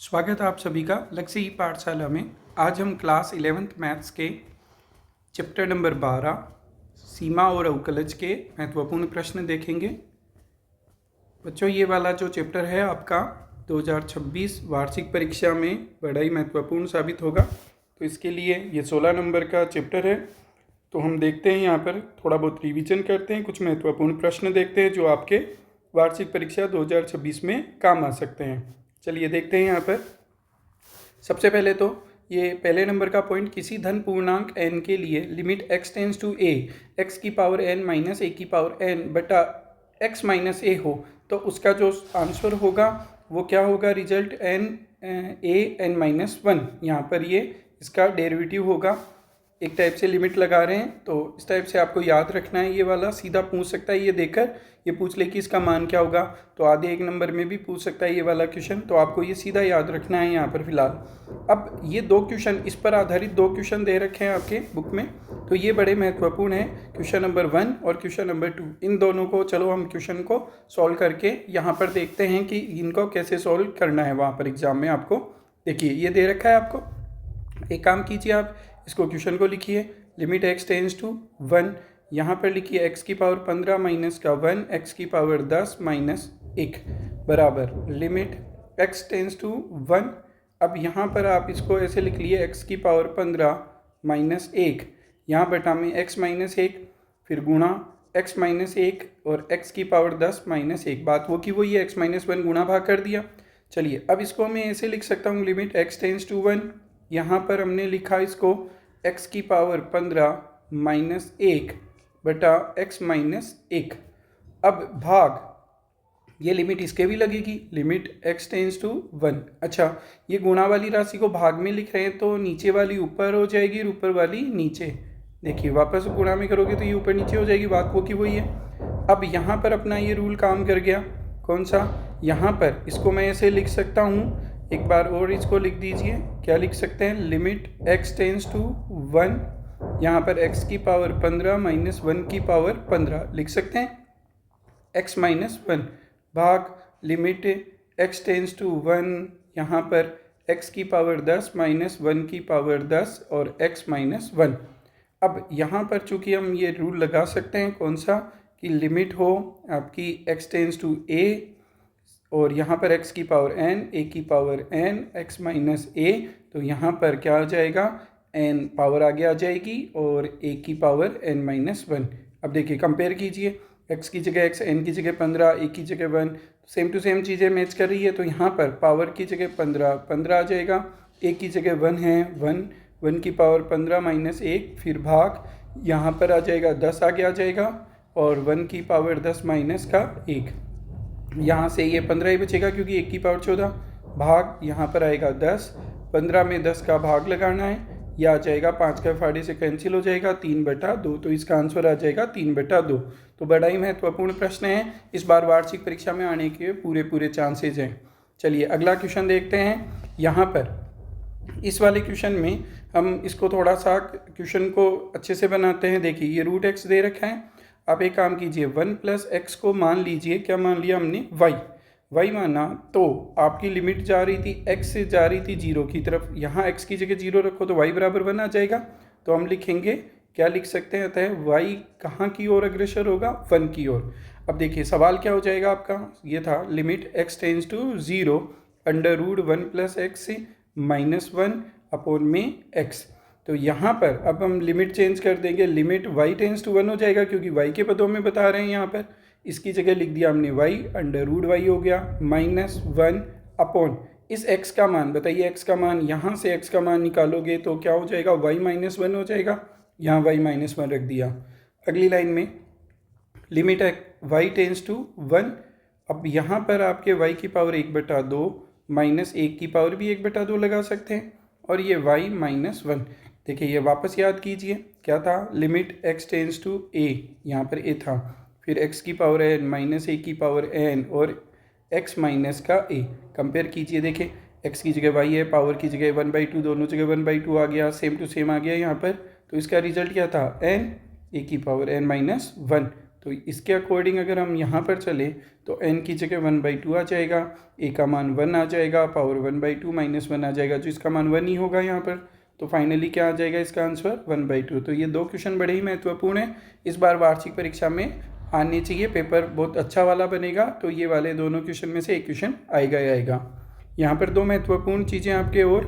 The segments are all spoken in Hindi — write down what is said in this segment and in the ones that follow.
स्वागत है आप सभी का लक्ष्य ई पाठशाला में। आज हम क्लास 11th मैथ्स के चैप्टर नंबर 12 सीमा और अवकलज के महत्वपूर्ण प्रश्न देखेंगे। बच्चों, ये वाला जो चैप्टर है आपका 2026 वार्षिक परीक्षा में बड़ा ही महत्वपूर्ण साबित होगा। तो इसके लिए ये 16 नंबर का चैप्टर है। तो हम देखते हैं, यहाँ पर थोड़ा बहुत रिवीजन करते हैं, कुछ महत्वपूर्ण प्रश्न देखते हैं जो आपके वार्षिक परीक्षा 2026 में काम आ सकते हैं। चलिए देखते हैं। यहाँ पर सबसे पहले तो ये पहले नंबर का पॉइंट, किसी धन पूर्णांक n के लिए limit x tends to a x की पावर n माइनस a की पावर n बटा x माइनस a हो, तो उसका जो आंसर होगा वो क्या होगा? Result n minus 1। यहाँ पर ये इसका डेरिवेटिव होगा। एक टाइप से लिमिट लगा रहे हैं, तो इस टाइप से आपको याद रखना है। ये वाला सीधा पूछ सकता है, ये देखकर ये पूछ ले कि इसका मान क्या होगा। तो आधे एक नंबर में भी पूछ सकता है ये वाला क्वेश्चन, तो आपको ये सीधा याद रखना है यहाँ पर फिलहाल। अब ये दो क्वेश्चन, इस पर आधारित दो क्वेश्चन दे रखे हैं आपके बुक में, तो ये बड़े महत्वपूर्ण हैं। क्वेश्चन नंबर 1 और क्वेश्चन नंबर 2, इन दोनों को चलो हम क्वेश्चन को सॉल्व करके यहाँ पर देखते हैं कि इनको कैसे सॉल्व करना है। वहाँ पर एग्जाम में आपको देखिए ये दे रखा है आपको। एक काम कीजिए, आप इसको क्वेश्चन को लिखिए, लिमिट x टेंस टू 1, यहाँ पर लिखिए x की पावर 15 माइनस का 1 x की पावर 10 माइनस 1 बराबर लिमिट x टेंस टू 1। अब यहाँ पर आप इसको ऐसे लिख लिए, x की पावर 15 माइनस 1, यहाँ बटा में x माइनस 1, फिर गुणा x माइनस 1 और x की पावर 10 माइनस 1। बात वो की वही है, x माइनस 1 गुणा भाग कर दिया। चलिए अब इसको मैं ऐसे लिख सकता हूँ, लिमिट x टेंस टू 1, यहाँ पर हमने लिखा इसको x की पावर 15 माइनस 1 बटा x माइनस 1। अब भाग, ये लिमिट इसके भी लगेगी, लिमिट x टेंस टू 1। अच्छा, ये गुणा वाली राशि को भाग में लिख रहे हैं, तो नीचे वाली ऊपर हो जाएगी और ऊपर वाली नीचे। देखिए वापस गुणा में करोगे तो ये ऊपर नीचे हो जाएगी, बात वो की वही है। अब यहाँ पर अपना ये रूल काम कर गया। कौन सा? यहाँ पर इसको मैं ऐसे लिख सकता हूँ, एक बार और इसको लिख दीजिए। क्या लिख सकते हैं? लिमिट x टेंस टू 1, यहाँ पर x की पावर 15 माइनस 1 की पावर 15 लिख सकते हैं, x माइनस 1 भाग लिमिट x टेंस टू 1, यहाँ पर x की पावर 10 माइनस 1 की पावर 10 और x माइनस 1। अब यहाँ पर चूंकि हम ये रूल लगा सकते हैं, कौन सा? कि लिमिट हो आपकी x टेंस टू a और यहाँ पर x की पावर n, a की power n, x minus a, तो यहाँ पर क्या आ जाएगा? n पावर आगे आ जाएगी और a की पावर n माइनस 1। अब देखिए कंपेयर कीजिए, x की जगह x, n की जगह 15, a की जगह 1, सेम टू सेम चीज़ें मैच कर रही है। तो यहाँ पर पावर की जगह 15 आ जाएगा, a की जगह 1 है 1 की पावर 15 माइनस 1, फिर भाग यहाँ पर आ जाएगा 10 आगे आ जाएगा और 1 की पावर 10 माइनस का 1। यहाँ से ये 15 ही बचेगा क्योंकि 1 की पावर 14 भाग यहाँ पर आएगा 10, 15 में 10 का भाग लगाना है, यह आ जाएगा 5 का फाड़े से कैंसिल हो जाएगा 3/2, तो इसका आंसर आ जाएगा 3/2। तो बड़ा ही महत्वपूर्ण प्रश्न है, इस बार वार्षिक परीक्षा में आने के पूरे चांसेज हैं। चलिए अगला क्वेश्चन देखते हैं। यहाँ पर इस वाले क्वेश्चन में हम इसको थोड़ा सा क्वेश्चन को अच्छे से बनाते हैं। देखिए ये रूट x दे रखा है। आप एक काम कीजिए, 1 प्लस x को मान लीजिए, क्या मान लिया हमने? y माना, तो आपकी लिमिट जा रही थी x से जा रही थी 0 की तरफ, यहाँ x की जगह 0 रखो तो y बराबर 1 आ जाएगा। तो हम लिखेंगे, क्या लिख सकते हैं? अतः y कहाँ की ओर अग्रसर होगा? 1 की ओर। अब देखिए सवाल क्या हो जाएगा आपका? ये था limit x tends to 0 under root 1 plus x minus 1 upon में x। तो यहाँ पर अब हम लिमिट चेंज कर देंगे, लिमिट y टेंस टू 1 हो जाएगा क्योंकि y के पदों में बता रहे हैं। यहाँ पर इसकी जगह लिख दिया हमने y अंडर रूट y हो गया माइनस 1 अपॉन इस x का मान। बताइए x का मान, यहाँ से x का मान निकालोगे तो क्या हो जाएगा? y माइनस 1 हो जाएगा, यहाँ y माइनस 1 रख दिया। अगली लाइन में लिमिट y टेंस टू 1, अब यहाँ पर आपके y की पावर 1/2 माइनस 1 की पावर भी 1/2 लगा सकते हैं और ये y माइनस 1। देखिए ये वापस याद कीजिए, क्या था? Limit x tends to a, यहाँ पर a था, फिर x की पावर n माइनस a की पावर n और x माइनस का a। कंपेयर कीजिए, देखिए x की जगह y है, पावर की जगह 1/2, दोनों जगह 1/2 आ गया, सेम टू सेम आ गया यहाँ पर। तो इसका रिजल्ट क्या था? n, a की पावर n माइनस 1। तो इसके अकॉर्डिंग अगर हम यहाँ पर चले तो n की जगह 1/2 आ जाएगा, a का मान 1 आ जाएगा, पावर 1/2 माइनस 1 आ जाएगा, जो इसका मान 1 ही होगा यहाँ पर। तो फाइनली क्या आ जाएगा इसका आंसर 1/2। तो ये दो क्वेश्चन बड़े ही महत्वपूर्ण हैं, इस बार वार्षिक परीक्षा में आने चाहिए, पेपर बहुत अच्छा वाला बनेगा। तो ये वाले दोनों क्वेश्चन में से एक क्वेश्चन आएगा ही आएगा। यहाँ पर दो महत्वपूर्ण चीज़ें आपके और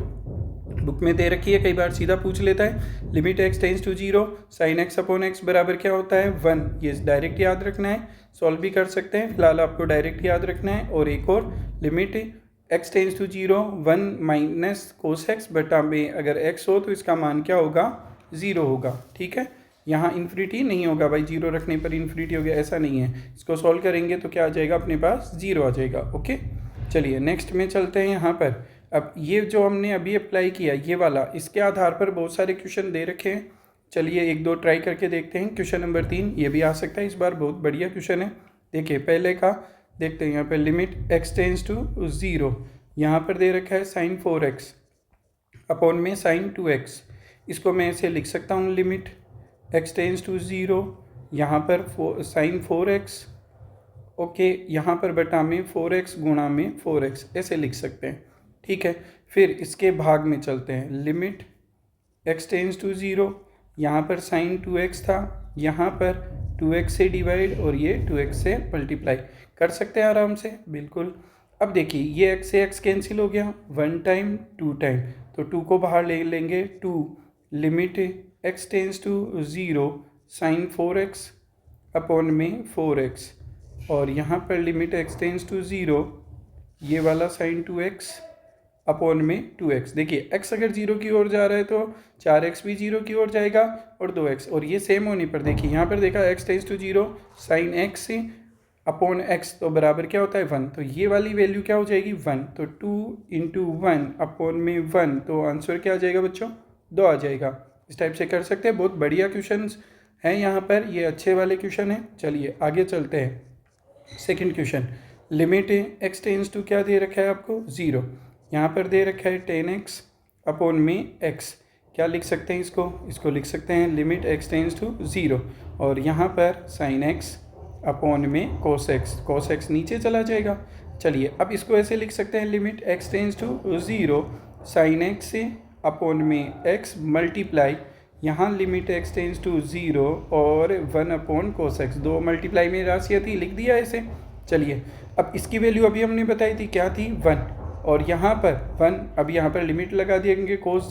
बुक में दे रखी है, कई बार सीधा पूछ लेता है। Limit x tends to 0 sine x upon x बराबर क्या होता है 1, ये डायरेक्ट याद रखना है, सॉल्व भी कर सकते हैं, फिलहाल आपको डायरेक्ट याद रखना है। और एक और limit x tends to 0 1 minus cos x बटा में अगर x हो तो इसका मान क्या होगा 0 होगा। ठीक है, यहाँ इन्फिनिटी नहीं होगा भाई, 0 रखने पर इन्फिनिटी हो गया, ऐसा नहीं है। इसको सॉल्व करेंगे तो क्या आ जाएगा अपने पास 0 आ जाएगा। ओके, चलिए नेक्स्ट में चलते हैं। यहाँ पर अब ये जो हमने अभी अप्लाई किया ये वाला, इसके आधार पर बहुत सारे क्वेश्चन दे रखे हैं। चलिए एक दो ट्राई करके देखते हैं। क्वेश्चन नंबर 3 ये भी आ सकता है इस बार, बहुत बढ़िया क्वेश्चन है। देखिए पहले का देखते हैं, यहाँ पर लिमिट x टेंस टू 0, यहाँ पर दे रखा है साइन 4x अपॉन में साइन 2x। इसको मैं ऐसे लिख सकता हूँ, लिमिट x टेंस टू 0, यहाँ पर साइन 4x, ओके, यहाँ पर बटा में 4x गुणा में 4x, ऐसे लिख सकते हैं। ठीक है, फिर इसके भाग में चलते हैं। लिमिट x टेंस टू 0, यहाँ पर साइन 2x था, यहाँ पर 2x से डिवाइड और ये 2x से मल्टीप्लाई कर सकते हैं आराम से, बिल्कुल। अब देखिए ये x से x कैंसिल हो गया, 1 टाइम 2 टाइम, तो 2 को बाहर ले लेंगे 2। Limit x tends to 0 sine 4x upon में 4x, और यहाँ पर लिमिट x टेंस टू 0 ये वाला साइन 2x अपॉन में 2x। देखिए x अगर 0 की ओर जा रहा है तो 4x भी 0 की ओर जाएगा और 2x, और ये सेम होने पर देखिए यहाँ पर देखा x tends to 0 sine x upon x, तो बराबर क्या होता है 1, तो ये वाली वैल्यू क्या हो जाएगी 1, तो 2 इंटू 1 अपॉन में 1, तो आंसर क्या आ जाएगा बच्चों 2 आ जाएगा। इस टाइप से कर सकते हैं, बहुत बढ़िया क्वेश्चन हैं यहाँ पर, ये अच्छे वाले क्वेश्चन हैं। चलिए आगे चलते हैं। Second question, limit x tends to क्या दे रखा है आपको 0, यहाँ पर दे रखा है 10x अपॉन में x, क्या लिख सकते हैं इसको लिख सकते हैं लिमिट x टेंस टू 0, और यहाँ पर साइन x अपॉन में cos x नीचे चला जाएगा। चलिए अब इसको ऐसे लिख सकते हैं, limit x tends to 0 sine x upon में x मल्टीप्लाई, यहाँ लिमिट x टेंस टू 0 और 1 अपॉन cos x, दो मल्टीप्लाई में राशि थी, लिख दिया ऐसे। चलिए अब इसकी वैल्यू अभी हमने बताई थी क्या थी 1, और यहाँ पर 1, अब यहाँ पर लिमिट लगा देंगे cos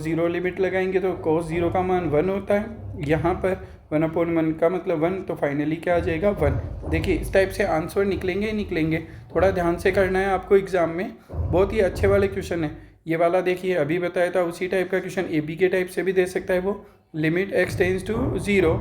0 लिमिट लगाएंगे तो cos 0 का मान 1 होता है, यहाँ पर 1 अपॉन 1 का मतलब 1, तो फाइनली क्या आ जाएगा 1। देखिए इस टाइप से आंसर निकलेंगे ही निकलेंगे, थोड़ा ध्यान से करना है आपको एग्जाम में, बहुत ही अच्छे वाले क्वेश्चन है। ये वाला देखिए अभी बताया था उसी टाइप का क्वेश्चन ए बी के टाइप से भी दे सकता है वो, limit x tends to 0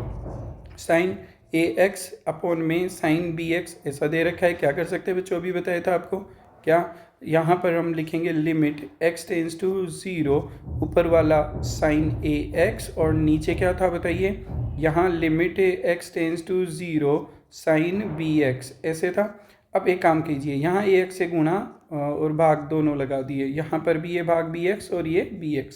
sine ax upon में साइन bx, ऐसा दे रखा है, क्या कर सकते हैं बच्चों अभी बताया था आपको, क्या यहाँ पर हम लिखेंगे लिमिट x टेंस टू 0, ऊपर वाला साइन ax और नीचे क्या था बताइए, यहाँ limit x tends to 0 sine bx, ऐसे था। अब एक काम कीजिए, यहाँ ax से गुणा और भाग दोनों लगा दिए, यहाँ पर भी ये भाग bx और ये bx,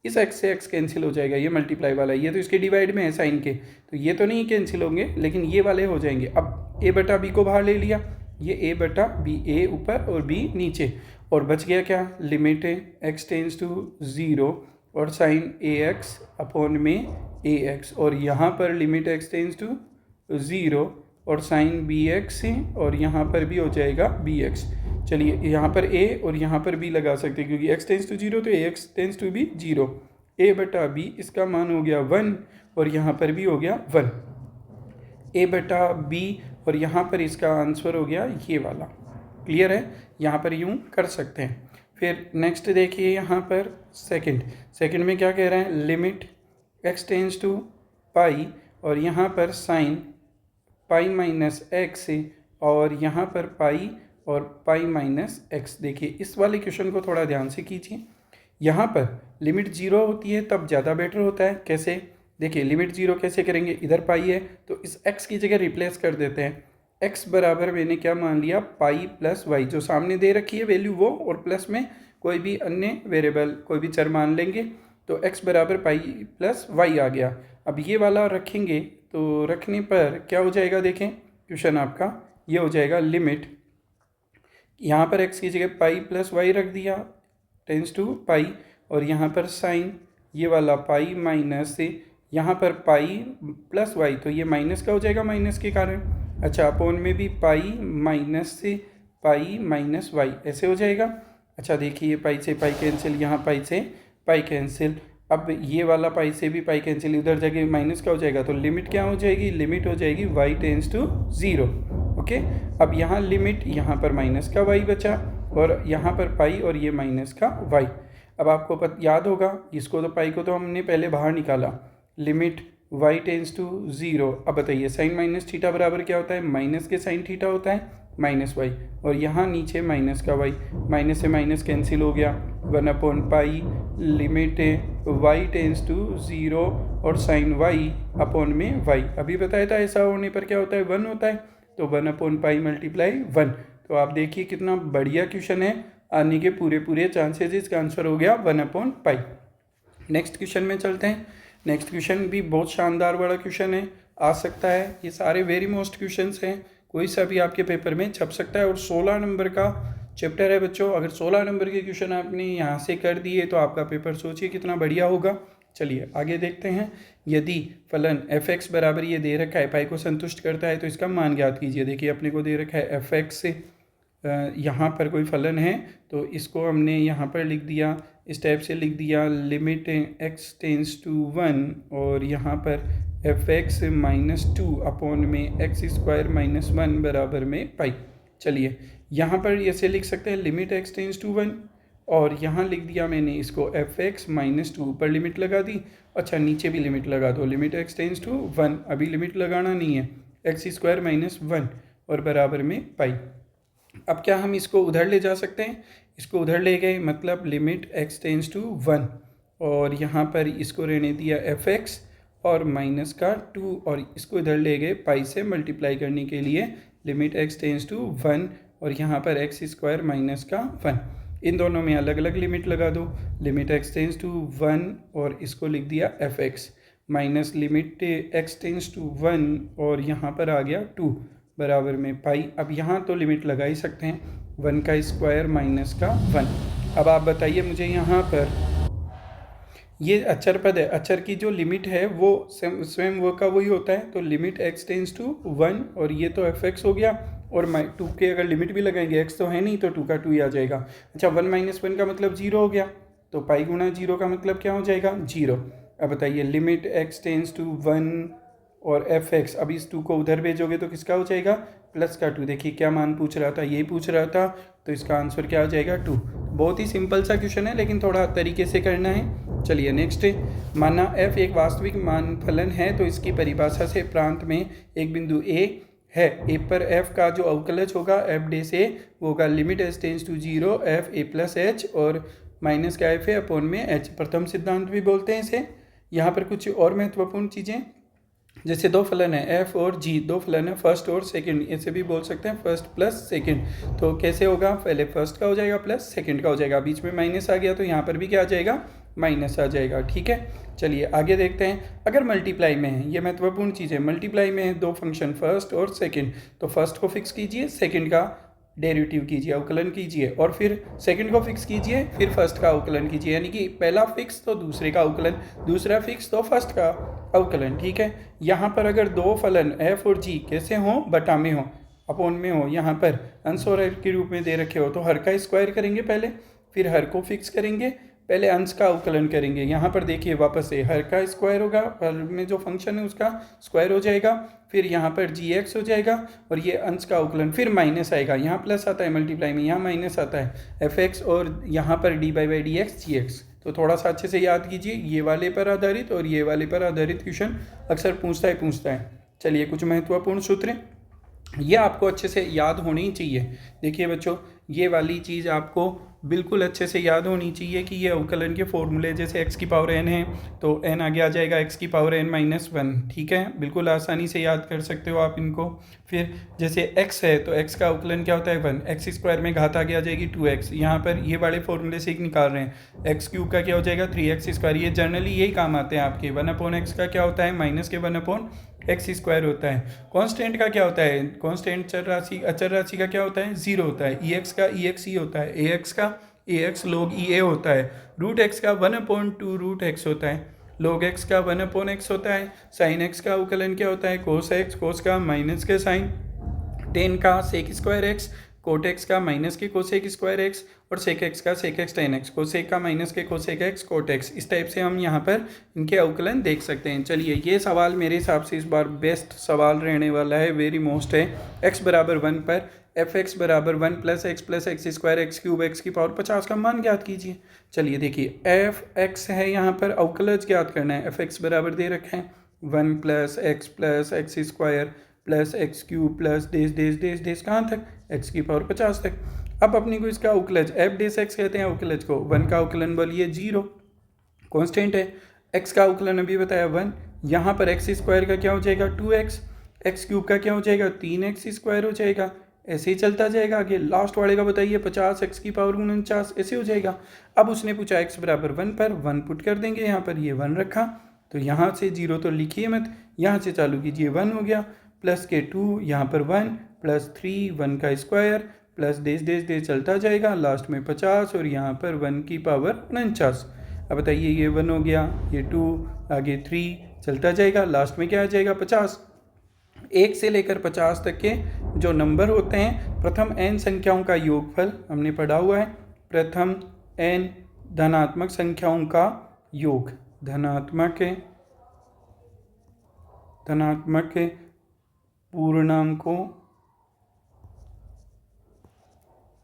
इस x से x कैंसिल हो जाएगा, ये मल्टीप्लाई वाला, ये तो इसके डिवाइड में है साइन के, तो ये तो नहीं कैंसिल होंगे लेकिन ये वाले हो जाएंगे। अब a बटा b को बाहर ले लिया, ये a बटा b, a ऊपर और b नीचे, और बच गया क्या लिमिट x टेंस टू 0 और साइन ax अपॉन में ax, और यहाँ पर लिमिट x टेंस टू 0 और साइन bx और यहाँ पर भी हो जाएगा bx। चलिए यहाँ पर a और यहाँ पर b लगा सकते हैं, क्योंकि x टेंस टू 0 तो ax टेंस टू भी 0, a बटा b इसका मान हो गया 1 और यहाँ पर भी हो गया 1, a बटा b, और यहाँ पर इसका आंसर हो गया ये वाला। क्लियर है, यहाँ पर यूँ कर सकते हैं। फिर नेक्स्ट देखिए यहाँ पर सेकंड में क्या कह रहे हैं, लिमिट x टेंस टू पाई, और यहाँ पर साइन पाई माइनस एक्स, और यहाँ पर पाई और पाई माइनस एक्स। देखिए इस वाले क्वेश्चन को थोड़ा ध्यान से कीजिए, यहाँ पर लिमिट 0 होती है तब ज़्यादा बेटर होता है। कैसे, देखिए लिमिट 0 कैसे करेंगे, इधर पाई है तो इस x की जगह रिप्लेस कर देते हैं, x बराबर मैंने क्या मान लिया पाई प्लस वाई, जो सामने दे रखी है वैल्यू वो, और प्लस में कोई भी अन्य वेरिएबल कोई भी चर मान लेंगे, तो x बराबर पाई प्लस वाई आ गया। अब ये वाला रखेंगे तो रखने पर क्या हो जाएगा, देखें क्वेश्चन आपका ये हो जाएगा लिमिट, यहाँ पर x की जगह पाई प्लस वाई रख दिया टेंस टू पाई, और यहाँ पर साइन ये वाला पाई माइनस से यहाँ पर पाई प्लस वाई, तो ये माइनस का हो जाएगा माइनस के कारण। अच्छा, अपोन में भी पाई माइनस से पाई माइनस वाई ऐसे हो जाएगा। अच्छा देखिए, पाई से पाई कैंसिल, यहाँ पाई से पाई कैंसिल, अब ये वाला पाई से भी पाई कैंसिल, उधर जगह माइनस का हो जाएगा, तो लिमिट क्या हो जाएगी, लिमिट हो जाएगी y टेंस टू 0। ओके, अब यहाँ लिमिट, यहाँ पर माइनस का y बचा और यहाँ पर पाई और ये माइनस का y। अब आपको याद होगा, इसको तो पाई को तो हमने पहले बाहर निकाला, लिमिट y टेंस टू 0। अब बताइए साइन माइनस थीटा बराबर क्या होता है, माइनस के साइन थीटा होता है माइनस वाई, और यहाँ नीचे माइनस का वाई, माइनस से माइनस कैंसिल हो गया, 1/पाई लिमिट y टेंस टू 0 और साइन y अपॉन में y। अभी बताया था ऐसा होने पर क्या होता है, 1 होता है, तो 1/पाई मल्टीप्लाई 1। तो आप देखिए कितना बढ़िया क्वेश्चन है, आने के पूरे चांसेस इसका आंसर हो गया 1/पाई। नेक्स्ट क्वेश्चन में चलते हैं। नेक्स्ट क्वेश्चन भी बहुत शानदार बड़ा क्वेश्चन है, आ सकता है, ये सारे वेरी मोस्ट क्वेश्चंस हैं, कोई सा भी आपके पेपर में छप सकता है, और 16 नंबर का चैप्टर है बच्चों। अगर 16 नंबर के क्वेश्चन आपने यहाँ से कर दिए तो आपका पेपर सोचिए कितना बढ़िया होगा। चलिए आगे देखते हैं। यदि फलन f(x) बराबर ये दे रखा है, पाई को संतुष्ट करता है, तो इसका मान ज्ञात कीजिए। देखिए अपने को दे रखा है f(x) से यहाँ पर कोई फलन है, तो इसको हमने यहाँ पर लिख दिया, इस टाइप से लिख दिया, लिमिट x टेंस टू 1 और यहाँ पर f(x) -2 अपॉन में x² - 1 बराबर में पाई। चलिए यहाँ पर ऐसे लिख सकते हैं, लिमिट x टेंस टू 1 और यहाँ लिख दिया मैंने इसको f(x) -2, ऊपर लिमिट लगा दी। अच्छा नीचे भी लिमिट लगा दो, लिमिट x टेंस टू 1, अभी लिमिट लगाना नहीं है, x² - 1 और बराबर में पाई। अब क्या हम इसको उधर ले जा सकते हैं, इसको उधर ले गए, मतलब लिमिट x टेंस टू 1 और यहाँ पर इसको रहने दिया f(x) और माइनस का 2 और इसको इधर ले गए पाई से मल्टीप्लाई करने के लिए, लिमिट x टेंस टू 1 और यहाँ पर x² माइनस का 1, इन दोनों में अलग अलग लिमिट लगा दो, लिमिट x टेंस टू 1 और इसको लिख दिया f(x) minus limit x tends to 1 और यहाँ पर आ गया 2 बराबर में पाई। अब यहाँ तो लिमिट लगा ही सकते हैं, 1 का स्क्वायर माइनस का 1। अब आप बताइए मुझे, यहाँ पर ये अचर पद है, अचर की जो लिमिट है वो स्वयं वो का वही होता है, तो लिमिट x टेंस टू 1 और ये तो f(x) हो गया, और 2 के अगर लिमिट भी लगाएंगे, x तो है नहीं तो 2 का 2 ही आ जाएगा। अच्छा 1 - 1 का मतलब 0 हो गया, तो पाई गुना 0 का मतलब क्या हो जाएगा, 0। अब बताइए लिमिट x टेंस टू 1 और f(x), अब इस 2 को उधर भेजोगे तो किसका हो जाएगा, प्लस का 2। देखिए क्या मान पूछ रहा था, यही पूछ रहा था, तो इसका आंसर क्या हो जाएगा 2। बहुत ही सिंपल सा क्वेश्चन है, लेकिन थोड़ा तरीके से करना है। चलिए नेक्स्ट, माना f एक वास्तविक मान फलन है, तो इसकी परिभाषा से प्रांत में एक बिंदु a है, a पर f का जो अवकलज होगा f' से वो होगा limit h tends to 0 f a plus h और माइनस का f है अपॉन में h, प्रथम सिद्धांत भी बोलते हैं इसे। यहाँ पर कुछ और महत्वपूर्ण चीज़ें, जैसे दो फलन है f और g, दो फलन है फर्स्ट और सेकंड, ऐसे भी बोल सकते हैं फर्स्ट प्लस सेकंड। तो कैसे होगा, पहले फर्स्ट का हो जाएगा प्लस सेकंड का हो जाएगा, बीच में माइनस आ गया तो यहाँ पर भी क्या आ जाएगा, माइनस आ जाएगा। ठीक है, चलिए आगे देखते हैं। अगर मल्टीप्लाई में है, ये महत्वपूर्ण चीज़ है, मल्टीप्लाई में है दो फंक्शन फर्स्ट और सेकंड, तो फर्स्ट को फिक्स कीजिए, सेकंड का डेरिवेटिव कीजिए, अवकलन कीजिए, और फिर सेकंड को फिक्स कीजिए, फिर फर्स्ट का अवकलन कीजिए, यानी कि पहला फिक्स तो दूसरे का अवकलन, दूसरा फिक्स तो फर्स्ट का अवकलन। ठीक है, यहाँ पर अगर दो फलन f और g कैसे हों, बटा में हो, अपॉन में हो, यहाँ पर अंश और हर के रूप में दे रखे हो, तो हर का स्क्वायर करेंगे पहले, फिर हर को फिक्स करेंगे, पहले अंश का अवकलन करेंगे। यहाँ पर देखिए वापस से हर का स्क्वायर होगा, हर में जो फंक्शन है उसका स्क्वायर हो जाएगा, फिर यहाँ पर gx हो जाएगा और ये अंश का अवकलन, फिर माइनस आएगा, यहाँ प्लस आता है मल्टीप्लाई में, यहाँ माइनस आता है f(x) और यहाँ पर dy/dx gx। तो थोड़ा सा अच्छे से याद कीजिए, ये वाले पर आधारित और ये वाले पर आधारित क्वेश्चन अक्सर पूछता है। चलिए कुछ महत्वपूर्ण सूत्र, ये आपको अच्छे से याद होनी ही चाहिए। देखिए बच्चों, ये वाली चीज़ आपको बिल्कुल अच्छे से याद होनी चाहिए कि ये अवकलन के फॉर्मूले, जैसे x की पावर n है तो n आगे आ जाएगा x की पावर n-1। ठीक है, बिल्कुल आसानी से याद कर सकते हो आप इनको। फिर जैसे x है तो x का अवकलन क्या होता है 1, x² में घात आगे आ जाएगी 2x, यहाँ पर ये वाले फॉर्मूले से निकाल रहे हैं। x³ का क्या हो जाएगा 3x², ये जनरली यही काम आते हैं आपके। 1/x का क्या होता है, माइनस के 1/(x) एक्स स्क्वायर होता है। कांस्टेंट का क्या होता है? कांस्टेंट चर राशि अचर राशि का क्या होता है? जीरो होता है। ई एक्स का ई एक्स ही होता है, ए एक्स का ए एक्स log ई ए होता है, रूट एक्स का 1/2 रूट एक्स होता है, log एक्स का 1/x होता है, साइन एक्स का अवकलन क्या होता है? कोस एक्स, कोस का माइनस के साइन, टेन का sec square x, cot x का माइनस के कोसेक स्क्वायर एक्स, और सेक एक्स का sec x tan x, cosec का माइनस के कोसेक एक्स कोट एक्स। इस टाइप से हम यहाँ पर इनके अवकलन देख सकते हैं। चलिए, ये सवाल मेरे हिसाब से इस बार बेस्ट सवाल रहने वाला है, वेरी मोस्ट है। x बराबर 1 पर एफ एक्स बराबर 1 plus X square x cube x की पावर 50 का मान ज्ञात कीजिए। चलिए देखिए, एफ एक्स है, यहाँ पर अवकलज ज्ञात करना है। एफ एक्स बराबर दे रखे हैं 1 plus X square plus X cube plus डेस कहाँ तक? एक्स की पावर 50 तक। अब अपनी को इसका अवकलज एफ डेस एक्स कहते हैं अवकलज को। 1 का अवकलन बोलिए 0, कांस्टेंट है। एक्स का अवकलन अभी बताया 1, यहाँ पर एक्स स्क्वायर का क्या हो जाएगा? 2x, एक्स क्यूब का क्या हो जाएगा? 3x स्क्वायर हो जाएगा। ऐसे ही चलता जाएगा आगे। लास्ट वाले का बताइए 50 एक्स की पावर 49, ऐसे हो जाएगा। अब उसने पूछा x बराबर 1 पर 1 पुट कर देंगे, यहाँ पर ये 1 रखा, तो यहाँ से 0 तो लिखिए मत, यहाँ से चालू कीजिए, 1 हो गया, प्लस के 2, यहाँ पर 1 प्लस 3 1 का स्क्वायर प्लस डेस चलता जाएगा, लास्ट में 50 और यहाँ पर 1 की पावर 49। अब बताइए, ये 1 हो गया, ये 2, आगे 3 चलता जाएगा, लास्ट में क्या आ जाएगा? 50। 1 से लेकर 50 तक के जो नंबर होते हैं, प्रथम n संख्याओं का योगफल हमने पढ़ा हुआ है। प्रथम n धनात्मक संख्याओं का योग, धनात्मक पूर्णांकों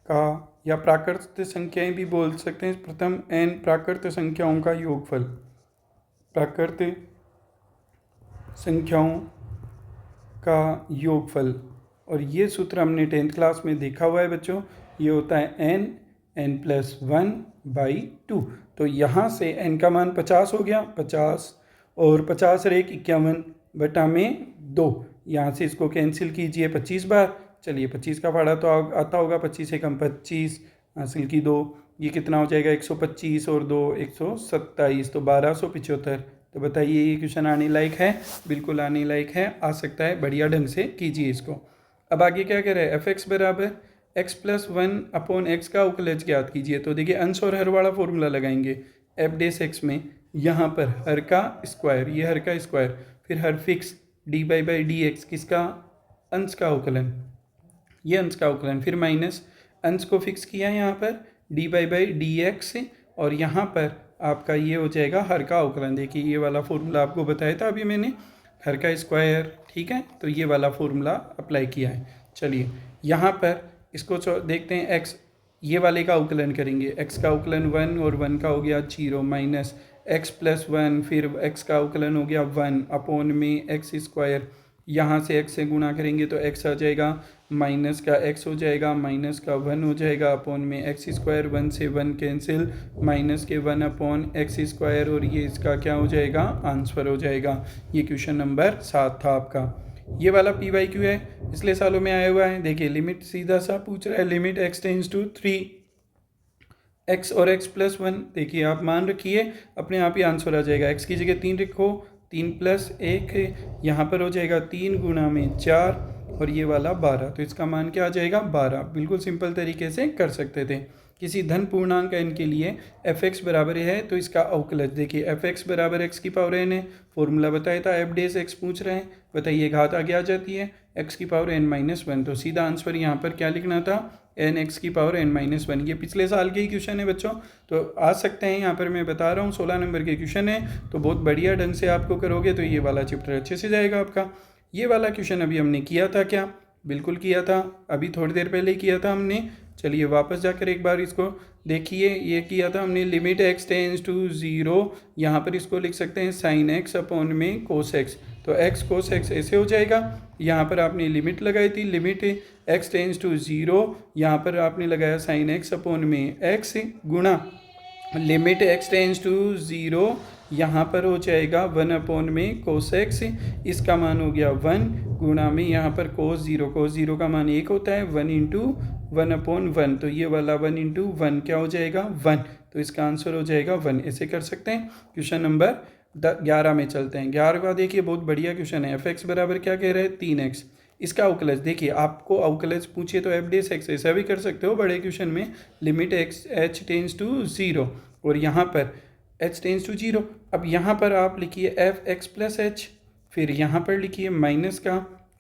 का, या प्राकृत संख्याएं भी बोल सकते हैं। प्रथम n प्राकृत संख्याओं का योगफल, प्राकृत संख्याओं का योगफल। और ये सूत्र हमने 10th क्लास में देखा हुआ है बच्चों। ये होता है n प्लस 1/2। तो यहाँ से n का मान 50 हो गया, 50 और 50 और 1 51 बटा में 2। यहाँ से इसको कैंसिल कीजिए 25 बार। चलिए, 25 का फाड़ा तो आता होगा, 25 से कम 25 हासिल की 2, ये कितना हो जाएगा? 125 और 2 127, तो 1275। तो बताइए, ये क्वेश्चन आने लायक है? बिल्कुल आने लायक है, आ सकता है, बढ़िया ढंग से कीजिए इसको। अब आगे क्या कह रहे हैं? एफ एक्स बराबर एक्स प्लस 1/x का अवकलज ज्ञात कीजिए। तो देखिए, अंश और हर वाला फॉर्मूला लगाएंगे। एफ डेस एक्स में यहाँ पर हर का स्क्वायर, ये हर का स्क्वायर, फिर हर फिक्स dy/dx, किसका? अंश का अवकलन, ये अंश का अवकलन, फिर माइनस अंश को फिक्स किया यहाँ पर dy/dx, और यहाँ पर आपका ये हो जाएगा हर का अवकलन। देखिए, ये वाला फॉर्मूला आपको बताया था अभी मैंने, हर का स्क्वायर, ठीक है, तो ये वाला फॉर्मूला अप्लाई किया है। चलिए, यहाँ पर इसको देखते हैं, x ये वाले का अवकलन करेंगे। x का अवकलन 1 और 1 का हो गया 0, माइनस x प्लस 1, फिर x का अवकलन हो गया 1 अपॉन में x स्क्वायर, यहाँ से x से गुणा करेंगे तो x आ जाएगा, माइनस का x हो जाएगा, माइनस का 1 हो जाएगा अपॉन में x स्क्वायर, 1 से 1 कैंसिल, माइनस के 1 अपॉन x स्क्वायर, और ये इसका क्या हो जाएगा? आंसर हो जाएगा। ये क्वेश्चन नंबर 7 था आपका। ये वाला PYQ है, पिछले सालों में आया हुआ है। देखिए, लिमिट सीधा सा पूछ रहा है, limit x tends to 3x और x प्लस 1। देखिए, आप मान रखिए, अपने आप ही आंसर आ जाएगा। x की जगह 3 रखो, 3 प्लस 1, यहाँ पर हो जाएगा 3 गुणा में 4, और ये वाला 12, तो इसका मान क्या आ जाएगा? 12। बिल्कुल सिंपल तरीके से कर सकते थे। किसी धन पूर्णांक n के लिए एफ एक्स बराबर है, तो इसका अवकलज देखिए, एफ एक्स बराबर एक्स की पावर n है, फॉर्मूला बताया था, एफ डेस एक्स पूछ रहे हैं, बताइए घात आगे आ जाती है x की पावर n-1, तो सीधा आंसर यहाँ पर क्या लिखना था? n(x की पावर n-1। ये पिछले साल के ही क्वेश्चन है बच्चों, तो आ सकते हैं, यहाँ पर मैं बता रहा हूँ 16 नंबर के क्वेश्चन है, तो बहुत बढ़िया ढंग से आपको करोगे तो ये वाला चैप्टर अच्छे से जाएगा आपका। ये वाला क्वेश्चन अभी हमने किया था क्या? बिल्कुल किया था, अभी थोड़ी देर पहले ही किया था हमने। चलिए वापस जाकर एक बार इसको देखिए, ये किया था हमने, लिमिट x टेंड्स टू 0, यहाँ पर इसको लिख सकते हैं साइन x अपॉन में कोस x, तो x कोस x ऐसे हो जाएगा। यहाँ पर आपने लिमिट लगाई थी, लिमिट x टेंड्स टू 0, यहाँ पर आपने लगाया साइन x अपॉन में x गुणा लिमिट x टेंड्स टू 0, यहाँ पर हो जाएगा 1 अपॉन में कोस x, इसका मान हो गया 1 गुणा में यहाँ पर कोस 0 का मान 1 होता है, 1 इंटू 1 अपॉन 1, तो ये वाला 1 इंटू 1 क्या हो जाएगा? 1, तो इसका आंसर हो जाएगा 1। ऐसे कर सकते हैं। क्वेश्चन नंबर 11 में चलते हैं। 11वां देखिए बहुत बढ़िया क्वेश्चन है। f(x) बराबर क्या कह रहे हैं 3x। इसका अवकलज देखिए, आपको अवकलज पूछिए तो f डेस x ऐसा भी कर सकते हो बड़े क्वेश्चन में, लिमिट h टेंस टू 0 और यहाँ पर h टेंस टू 0। अब यहाँ पर आप लिखिए f(x) प्लस h, फिर यहाँ पर लिखिए माइनस का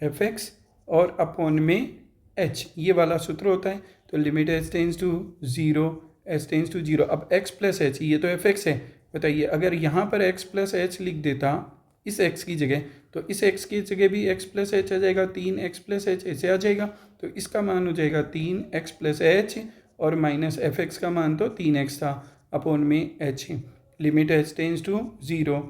f(x) और अपॉन में h, ये वाला सूत्र होता है। तो limit h tends to 0, h tends to 0। अब x प्लस h, ये तो f(x) है। बताइए अगर यहाँ पर x प्लस h लिख देता इस x की जगह, तो इस x की जगह भी x प्लस h आ जाएगा, 3x प्लस h ऐसे आ जाएगा। तो इसका मान हो जाएगा 3x प्लस h और माइनस f(x) का मान तो 3x था अपॉन में h। Limit h tends to 0,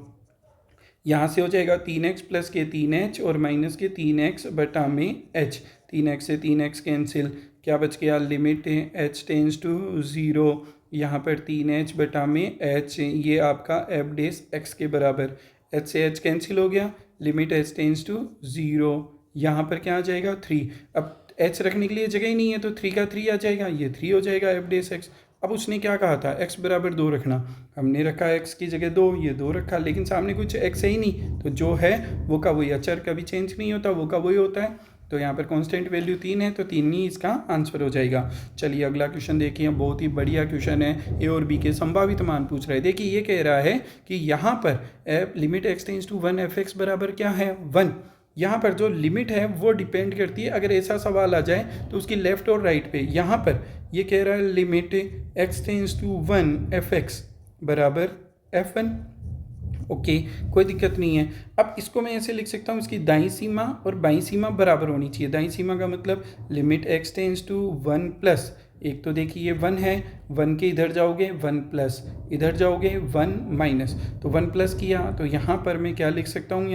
यहाँ से हो जाएगा 3x प्लस के 3h और माइनस के 3x बटा में h। 3x से 3x कैंसिल, क्या बच गया, लिमिट h टेंस टू 0, यहाँ पर 3h बटा में h, ये आपका f डेस x के बराबर। h से h कैंसिल हो गया, लिमिट h टेंस टू 0, यहाँ पर क्या आ जाएगा 3। अब h रखने के लिए जगह ही नहीं है तो 3 का 3 आ जाएगा, ये 3 हो जाएगा f डेस x। अब उसने क्या कहा था x बराबर 2 रखना, हमने रखा x की जगह 2, ये 2 रखा, लेकिन सामने कुछ x है ही नहीं, तो जो है वो का वही, अचर कभी चेंज नहीं होता, वो का वही होता है। तो यहाँ पर कांस्टेंट वैल्यू 3 है, तो 3 ही इसका आंसर हो जाएगा। चलिए अगला क्वेश्चन देखिए, बहुत ही बढ़िया क्वेश्चन है। ए और बी के संभावित मान पूछ रहा है। देखिए ये कह रहा है कि यहाँ पर limit x tends to 1 f(x) बराबर क्या है 1। यहाँ पर जो लिमिट है वो डिपेंड करती है, अगर ऐसा सवाल आ जाए तो उसकी लेफ्ट और राइट पे। यहाँ पर ये कह रहा है limit x tends to 1 f(x) बराबर f1। ओके, कोई दिक्कत नहीं है। अब इसको मैं ऐसे लिख सकता हूँ, इसकी दाईं सीमा और बाईं सीमा बराबर होनी चाहिए। दाईं सीमा का मतलब limit x tends to 1 plus, एक तो देखिए 1 है, 1 के इधर जाओगे 1 प्लस, इधर जाओगे 1 माइनस, तो 1 प्लस किया तो यहाँ पर मैं क्या लिख सकता हूँ,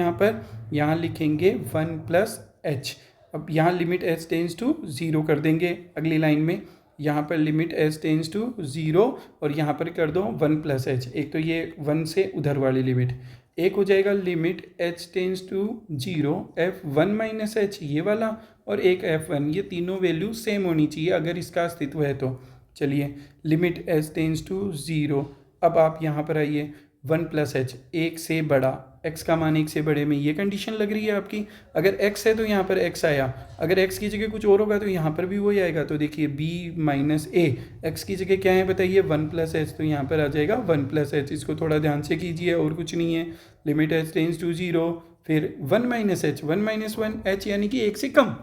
यहाँ लिखेंगे 1 प्लस h। अब यहाँ लिमिट h टेंस टू 0 कर देंगे अगली लाइन में, यहाँ पर लिमिट h टेंस टू 0 और यहाँ पर कर दो 1 प्लस h। एक तो ये 1 से उधर वाली लिमिट, एक हो जाएगा limit h tends to 0 f1 minus h, ये वाला, और एक f1। ये तीनों वैल्यू सेम होनी चाहिए अगर इसका अस्तित्व है तो। चलिए लिमिट h टेंस टू 0। अब आप यहाँ पर आइए, 1 प्लस h, एक से बड़ा, x का मान एक से बड़े में, ये कंडीशन लग रही है आपकी। अगर x है तो यहाँ पर x आया, अगर x की जगह कुछ और होगा तो यहाँ पर भी वही आएगा। तो देखिए b माइनस a, x की जगह क्या है बताइए 1 प्लस h, तो यहाँ पर आ जाएगा 1 प्लस h। इसको थोड़ा ध्यान से कीजिए, और कुछ नहीं है। लिमिट h टेंस टू 0, फिर 1 माइनस h, 1 माइनस 1 h, यानी कि एक से कम।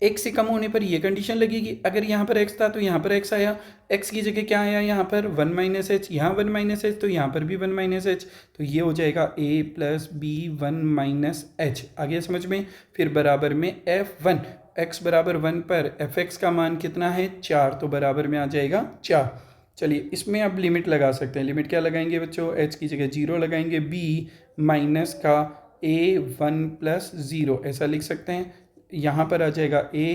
एक से कम होने पर ये कंडीशन लगेगी, अगर यहाँ पर x था तो यहाँ पर x आया, x की जगह क्या आया यहाँ पर 1 माइनस एच, यहाँ 1 माइनस एच, तो यहाँ पर भी 1 माइनस एच, तो ये हो जाएगा a plus b 1 minus h. आगे समझ में। फिर बराबर में f1, x बराबर 1 पर fx का मान कितना है 4, तो बराबर में आ जाएगा 4। चलिए इसमें अब लिमिट लगा सकते हैं। लिमिट क्या लगाएंगे बच्चों, h की जगह 0 लगाएंगे, b माइनस का a 1 प्लस 0 ऐसा लिख सकते हैं। यहाँ पर आ जाएगा a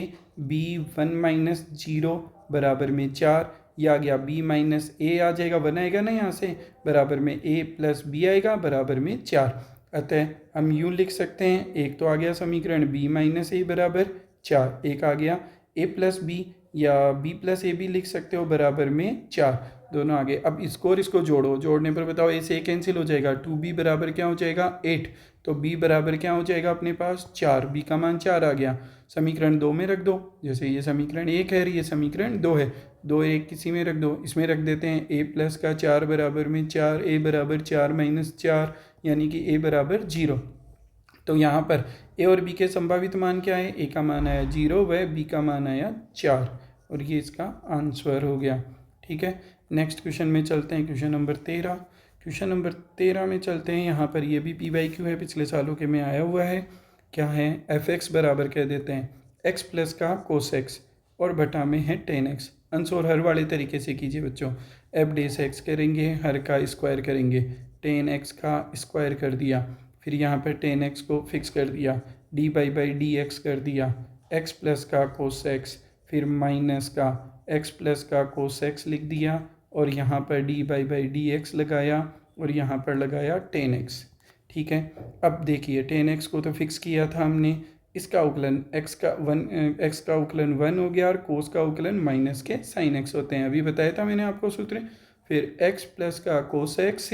b 1 माइनस 0 बराबर में 4, ये आ गया b माइनस a आ जाएगा, 1 आएगा ना यहाँ से, बराबर में a प्लस b आएगा बराबर में 4। अतः हम यूँ लिख सकते हैं, एक तो आ गया समीकरण b माइनस a बराबर 4, एक आ गया a प्लस b या b प्लस ए भी लिख सकते हो बराबर में 4, दोनों आगे। अब इसको और इसको जोड़ो, जोड़ने पर बताओ a से a कैंसिल हो जाएगा, 2b बराबर क्या हो जाएगा 8, तो b बराबर क्या हो जाएगा अपने पास 4, b का मान 4 आ गया। समीकरण 2 में रख दो, जैसे ये समीकरण 1 है, ये समीकरण 2 है, 2 1 किसी में रख दो, इसमें रख देते हैं a प्लस का 4 बराबर में 4, a बराबर 4 माइनस 4, यानी कि a बराबर 0। तो यहाँ पर a और b के संभावित मान क्या है, a का मान आया 0 व b का मान आया 4, और ये इसका आंसर हो गया। ठीक है, नेक्स्ट क्वेश्चन में चलते हैं, क्वेश्चन नंबर 13। क्वेश्चन नंबर 13 में चलते हैं, यहाँ पर ये भी PYQ है, पिछले सालों के में आया हुआ है। क्या है, fx बराबर कह देते हैं x प्लस का कोस x और बटा में है tan x। अंश और हर वाले तरीके से कीजिए बच्चों, f डेस x करेंगे, हर का स्क्वायर करेंगे, tan x का स्क्वायर कर दिया, फिर यहाँ पर tan x को फिक्स कर दिया, dy बाई dx कर दिया, x प्लस का कोस x, फिर माइनस का x प्लस का कोस x लिख दिया, और यहाँ पर dy बाई dx लगाया, और यहाँ पर लगाया tan x। ठीक है, अब देखिए tan x को तो फिक्स किया था हमने, इसका अवकलन x का अवकलन 1 हो गया, और कोस का अवकलन माइनस के साइन x होते हैं, अभी बताया था मैंने आपको सूत्र। फिर x प्लस का कोस x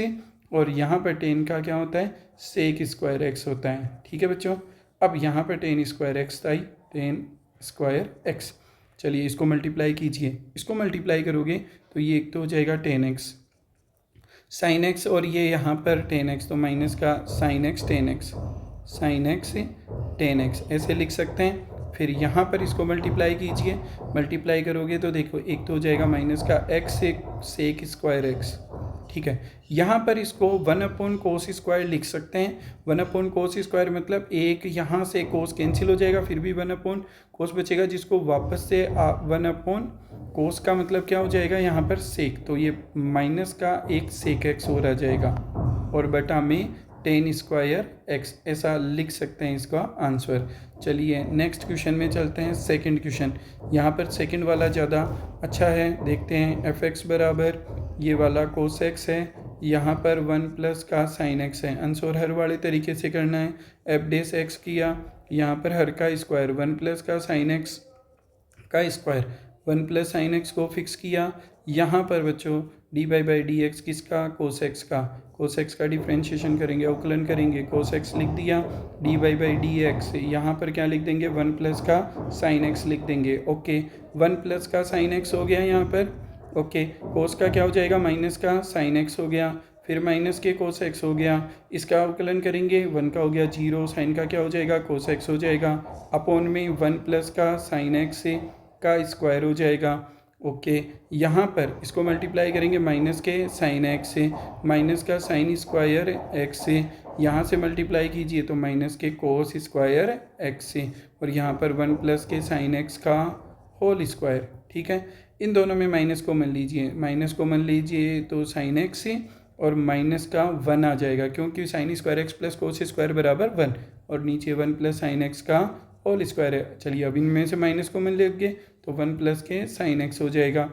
और यहाँ पर टेन का क्या होता है, सेक स्क्वायर एक्स होता है। ठीक है बच्चों, अब यहाँ पर टेन स्क्वायर एक्स था, टेन स्क्वायर एक्स। चलिए इसको मल्टीप्लाई कीजिए, इसको मल्टीप्लाई करोगे तो ये एक तो हो जाएगा टेन एक्स साइन एक्स, और ये यहाँ पर टेन एक्स, तो माइनस का sine x tan x, sine x tan x ऐसे लिख सकते हैं। फिर यहाँ पर इसको मल्टीप्लाई कीजिए, मल्टीप्लाई करोगे तो देखो एक तो हो जाएगा माइनस का एक्स सेक स्क्वायर एक्स। ठीक है, यहाँ पर इसको वन अपॉन कोस स्क्वायर लिख सकते हैं। वन अपॉन कोस स्क्वायर मतलब एक यहाँ से कोस कैंसिल हो जाएगा, फिर भी वन अपॉन कोस बचेगा, जिसको वापस से वन अपॉन कोस का मतलब क्या हो जाएगा यहाँ पर सेक, तो ये माइनस का एक सेक एक्स हो रह जाएगा, और बटा में टेन स्क्वायर एक्स ऐसा लिख सकते हैं इसका आंसर। चलिए नेक्स्ट क्वेश्चन में चलते हैं। सेकंड क्वेश्चन, यहाँ पर सेकंड वाला ज़्यादा अच्छा है, देखते हैं। एफ एक्स बराबर ये वाला कोस एक्स है, यहाँ पर वन प्लस का साइन एक्स है। आंसर हर वाले तरीके से करना है। एफ डेस एक्स किया, यहाँ पर हर का स्क्वायर, वन प्लस का साइन एक्स का square, one plus sign x को फिक्स किया। यहाँ पर बच्चों डी बाई डी एक्स किसका, कोस एक्स का, कोस एक्स का डिफ्रेंशिएशन करेंगे, अवकलन करेंगे, कोस एक्स लिख दिया, डी बाई डी एक्स यहाँ पर क्या लिख देंगे, वन प्लस का साइन एक्स लिख देंगे। ओके, वन प्लस का साइन एक्स हो गया यहाँ पर। ओके, कोस का क्या हो जाएगा, माइनस का साइन एक्स हो गया, फिर माइनस के कोस एक्स हो गया, इसका अवकलन करेंगे, वन का हो गया जीरो, साइन का क्या हो जाएगा, कोस एक्स हो जाएगा, अपॉन में वन प्लस का साइन एक्स का स्क्वायर हो जाएगा। ओके, यहाँ पर इसको मल्टीप्लाई करेंगे माइनस के साइन एक्स से, माइनस का साइन स्क्वायर एक्स से, यहाँ से मल्टीप्लाई कीजिए तो माइनस के कोस स्क्वायर एक्स से, और यहाँ पर वन प्लस के साइन एक्स का होल स्क्वायर। ठीक है, इन दोनों में माइनस कॉमन लीजिए, माइनस कॉमन लीजिए तो साइन एक्स से और माइनस का वन आ जाएगा, क्योंकि sine square x plus cos square बराबर वन, और नीचे वन प्लस साइन एक्स का होल स्क्वायर है। चलिए अब इनमें से माइनस कॉमन लेंगे तो वन प्लस के साइन एक्स हो जाएगा,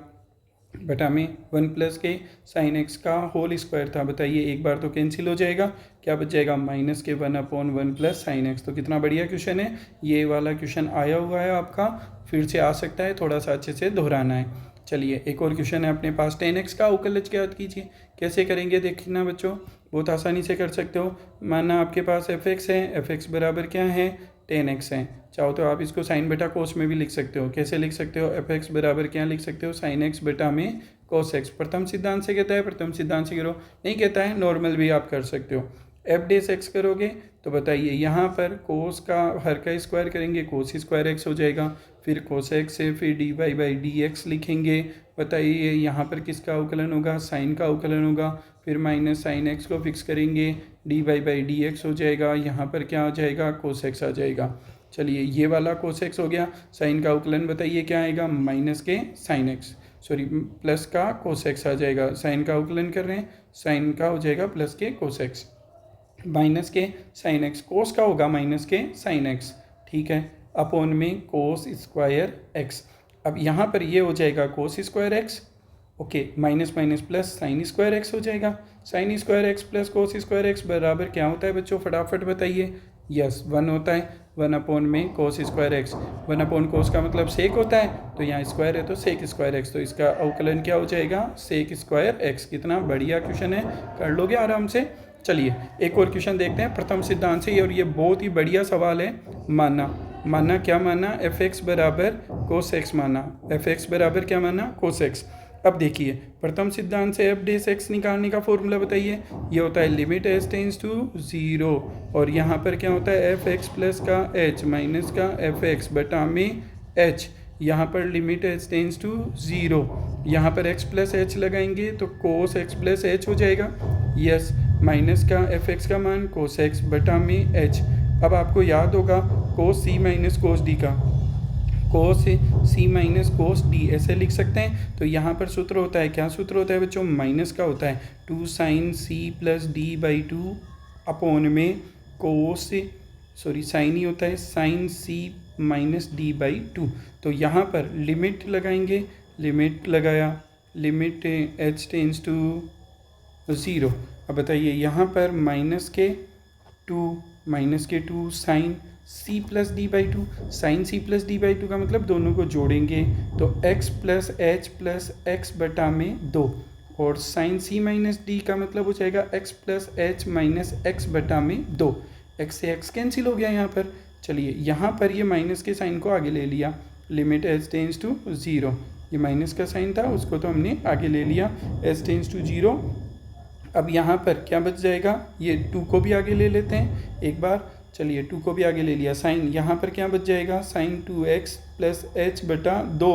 बटा में वन प्लस के साइन एक्स का होल स्क्वायर था। बताइए एक बार तो कैंसिल हो जाएगा, क्या बच जाएगा, माइनस के one upon one plus sine x. तो कितना बढ़िया क्वेश्चन है, ये वाला क्वेश्चन आया हुआ है आपका, फिर से आ सकता है, थोड़ा सा अच्छे से दोहराना है। चलिए एक और क्वेश्चन है अपने पास, टेन एक्स का अवकलज ज्ञात कीजिए। कैसे करेंगे देखना बच्चों, बहुत आसानी से कर सकते हो। माना आपके पास एफ एक्स है, एफ एक्स बराबर क्या है, टेन एक्स है। चाहो तो आप इसको साइन बटा कोस में भी लिख सकते हो। कैसे लिख सकते हो, एफ एक्स बराबर क्या लिख सकते हो, साइन एक्स बटा में कोस एक्स। प्रथम सिद्धांत से कहता है, प्रथम सिद्धांत से करो, नहीं कहता है नॉर्मल भी आप कर सकते हो। एफ डेस एक्स करोगे तो बताइए यहाँ पर कोस का हर का स्क्वायर करेंगे, कोस स्क्वायर एक्स हो जाएगा, फिर कोस एक्स है, फिर d y by d x लिखेंगे। बताइए यहाँ पर किसका अवकलन होगा, साइन का अवकलन होगा, फिर माइनस साइन एक्स को फिक्स करेंगे, d y by d x हो जाएगा, यहाँ पर क्या आ जाएगा, कोस एक्स आ जाएगा। चलिए ये वाला कोस एक्स हो गया, साइन का अवकलन बताइए क्या आएगा, माइनस के साइन एक्स, सॉरी प्लस का कोस एक्स आ जाएगा। साइन का अवकलन कर रहे हैं, साइन का हो जाएगा प्लस के कोस एक्स, माइनस के साइन एक्स, कोस का होगा माइनस के साइन एक्स। ठीक है, अपॉन में कोस स्क्वायर एक्स। अब यहाँ पर ये हो जाएगा cos square x, okay, minus minus plus sine square x हो जाएगा। Sine square x plus cos square x बराबर क्या होता है बच्चों, फटाफट बताइए। यस, वन होता है, वन अपॉन में cos square x. One upon कोस का मतलब सेक होता है, तो यहाँ स्क्वायर है तो सेक स्क्वायर एक्स, तो इसका अवकलन क्या हो जाएगा, सेक स्क्वायर एक्स। कितना बढ़िया क्वेश्चन है, कर लोगे आराम से। चलिए एक और क्वेश्चन देखते हैं प्रथम सिद्धांत से, और ये बहुत ही बढ़िया सवाल है। माना क्या माना, एफ एक्स बराबर कोस एक्स माना, एफ एक्स बराबर क्या माना, कोस एक्स। अब देखिए प्रथम सिद्धांत से एफ डेस एक्स निकालने का फॉर्मूला बताइए। ये होता है limit h tends to zero, और यहाँ पर क्या होता है, एफ एक्स प्लस का एच माइनस का एफ एक्स बटा में एच। यहाँ पर limit h tends to zero, यहाँ पर एक्स प्लस एच लगाएंगे तो कोस एक्स प्लस एच हो जाएगा। यस, माइनस का एफ एक्स का मान कोस एक्स बटा में एच। अब आपको याद होगा कोस सी माइनस कोस डी का, कोस सी माइनस कोस डी ऐसे लिख सकते हैं। तो यहाँ पर सूत्र होता है, क्या सूत्र होता है बच्चों, माइनस का होता है two sine c plus d by two upon में कोस, सॉरी साइन ही होता है, sine c minus d by two. तो यहाँ पर लिमिट लगाएंगे, लिमिट लगाया, limit h tends to zero. अब बताइए यहाँ पर माइनस के two sine c plus d by two, sine c plus d by two का मतलब दोनों को जोड़ेंगे तो x plus h plus x बटा में दो। और साइन सी माइनस डी का मतलब हो जाएगा x plus H minus x बटा में 2। एक्स से एक्स कैंसिल हो गया यहाँ पर। चलिए यहाँ पर ये माइनस के साइन को आगे ले लिया, लिमिट एच टेंस टू 0। ये माइनस का साइन था, उसको तो हमने आगे ले लिया, एच टेंस टू 0। अब यहाँ पर क्या बच जाएगा, ये 2 को भी आगे ले लेते हैं एक बार। चलिए 2 को भी आगे ले लिया, साइन यहाँ पर क्या बच जाएगा, साइन 2x प्लस एच बटा 2,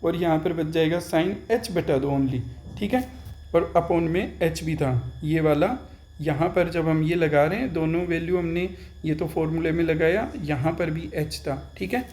और यहाँ पर बच जाएगा साइन h बटा 2 ओनली। ठीक है, और अपोन में h भी था ये वाला। यहाँ पर जब हम ये लगा रहे हैं दोनों वैल्यू हमने ये तो फॉर्मूले में लगाया, यहाँ पर भी h था। ठीक है,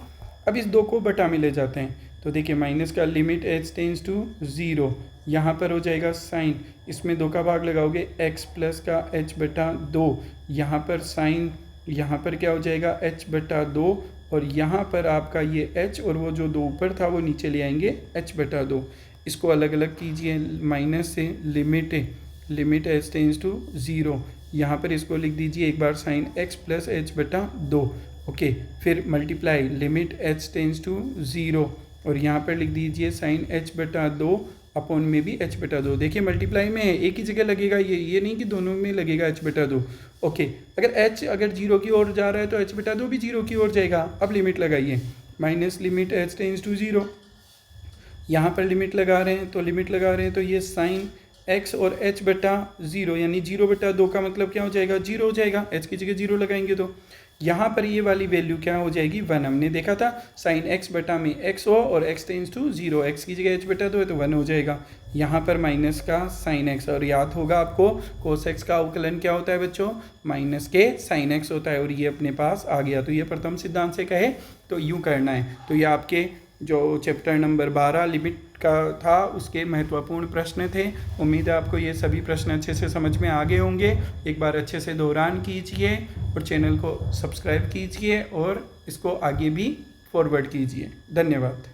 अब इस 2 को बटा में ले जाते हैं, तो देखिए माइनस का लिमिट h टेंस टू 0, यहाँ पर हो जाएगा साइन, इसमें 2 का भाग लगाओगे x प्लस का h बटा 2, यहाँ पर साइन, यहाँ पर क्या हो जाएगा h बटा 2, और यहाँ पर आपका ये h और वो जो 2 ऊपर था वो नीचे ले आएंगे h बटा 2। इसको अलग अलग कीजिए, माइनस से लिमिट h टेंस टू 0, यहाँ पर इसको लिख दीजिए एक बार साइन x प्लस h बटा 2। ओके, फिर multiply limit h tends to 0, और यहाँ पर लिख दीजिए साइन h बटा 2 अपॉन में भी h बटा 2। देखिए मल्टीप्लाई में है, एक ही जगह लगेगा, ये नहीं कि दोनों में लगेगा h बटा 2। ओके, अगर h अगर 0 की ओर जा रहा है तो h बटा 2 भी 0 की ओर जाएगा। अब लिमिट लगाइए, minus limit h tends to 0, यहाँ पर लिमिट लगा रहे हैं तो ये साइन x और h बटा 0 यानी 0 बटा 2 का मतलब क्या हो जाएगा, 0 हो जाएगा। h की जगह 0 लगाएंगे तो यहाँ पर ये वाली वैल्यू क्या हो जाएगी, 1। हमने देखा था साइन x बटा में x हो और x टेंस टू 0, x की जगह h बटा 2 है तो 1 हो जाएगा। यहाँ पर माइनस का साइन x, और याद होगा आपको कोस x का अवकलन क्या होता है बच्चों, माइनस के साइन x होता है, और ये अपने पास आ गया। तो ये प्रथम सिद्धांत से कहे तो यूँ करना है। तो ये आपके जो चैप्टर नंबर 12 लिमिट का था उसके महत्वपूर्ण प्रश्न थे। उम्मीद है आपको ये सभी प्रश्न अच्छे से समझ में आ गए होंगे। एक बार अच्छे से दोहरान कीजिए और चैनल को सब्सक्राइब कीजिए और इसको आगे भी फॉरवर्ड कीजिए। धन्यवाद।